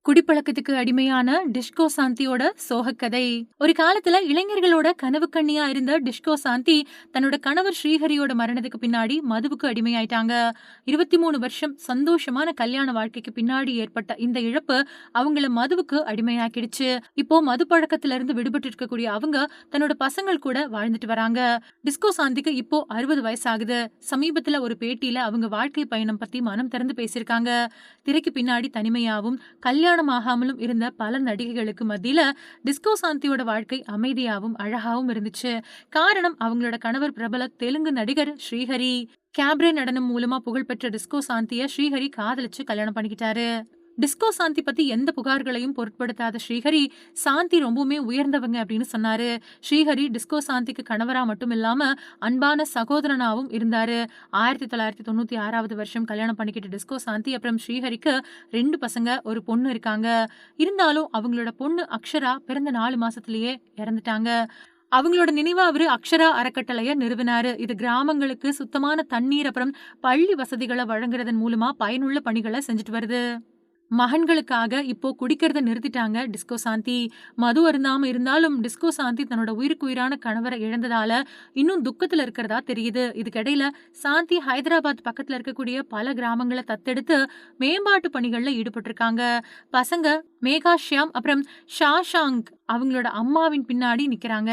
குடிப்பழக்கத்துக்கு அடிமையான டிஸ்கோ சாந்தியோட சோகக்கதை. ஒரு காலத்துல இளைஞர்களோட கனவு கண்ணியா இருந்த டிஸ்கோ சாந்தி தன்னோட கணவர் ஸ்ரீஹரியோட மரணத்துக்கு பின்னாடி மதுவுக்கு அடிமையாயிட்டாங்க. 23 வருஷம் சந்தோஷமான கல்யாண வாழ்க்கைக்கு பின்னாடி ஏற்பட்ட இந்த இழப்பு அவங்கள மதுவுக்கு அடிமையாக்கிடுச்சு. இப்போ மது பழக்கத்துல இருந்து விடுபட்டு இருக்கக்கூடிய அவங்க தன்னோட பசங்கள் கூட வாழ்ந்துட்டு வராங்க. டிஸ்கோ சாந்திக்கு இப்போ 60 வயசாகுது. சமீபத்துல ஒரு பேட்டியில அவங்க வாழ்க்கை பயணம் பத்தி மனம் திறந்து பேசியிருக்காங்க. திரைக்கு பின்னாடி தனிமையாவும் கல்யாணம் ஆகாமலும் இருந்த பல நடிகைகளுக்கு மத்தியில டிஸ்கோ சாந்தியோட வாழ்க்கை அமைதியாவும் அழகாவும் இருந்துச்சு. காரணம் அவங்களோட கணவர் பிரபல தெலுங்கு நடிகர் ஸ்ரீஹரி. கேப்ரே நடனம் மூலமா புகழ்பெற்ற டிஸ்கோ சாந்திய ஸ்ரீஹரி காதலிச்சு கல்யாணம் பண்ணிக்கிட்டாரு. டிஸ்கோ சாந்தி பத்தி எந்த புகார்களையும் பொருட்படுத்தாத ஸ்ரீஹரி, சாந்தி ரொம்பவுமே உயர்ந்தவங்க அப்படின்னு சொன்னாரு. ஸ்ரீஹரி டிஸ்கோ சாந்திக்கு கணவரா மட்டும் இல்லாம அன்பான சகோதரனாவும் இருந்தாரு. 1996 வருஷம் கல்யாணம் பண்ணிக்கிட்ட டிஸ்கோ சாந்தி அப்புறம் ஸ்ரீஹரிக்கு 2 பசங்க, ஒரு பொண்ணு இருக்காங்க. இருந்தாலும் அவங்களோட பொண்ணு அக்ஷரா பிறந்த 4 மாசத்திலேயே இறந்துட்டாங்க. அவங்களோட நினைவா அவரு அக்ஷரா அறக்கட்டளைய நிறுவினாரு. இது கிராமங்களுக்கு சுத்தமான தண்ணீர் அப்புறம் பள்ளி வசதிகளை வழங்குறதன் மூலமா பயனுள்ள பணிகளை செஞ்சுட்டு வருது. மகன்களுக்காக இப்போ குடிக்கிறத நிறுத்திட்டாங்க டிஸ்கோ சாந்தி. மது அருந்தாம இருந்தாலும் டிஸ்கோ சாந்தி தன்னோட உயிருக்கு உயிரான கணவரை இழந்ததால இன்னும் துக்கத்துல இருக்கிறதா தெரியுது. இதுக்கிடையில சாந்தி ஹைதராபாத் பக்கத்துல இருக்கக்கூடிய பல கிராமங்களை தத்தெடுத்து மேம்பாட்டு பணிகள்ல ஈடுபட்டிருக்காங்க. பசங்க மேகா ஷியாம் அப்புறம் ஷாஷாங்க் அவங்களோட அம்மாவின் பின்னாடி நிக்கிறாங்க.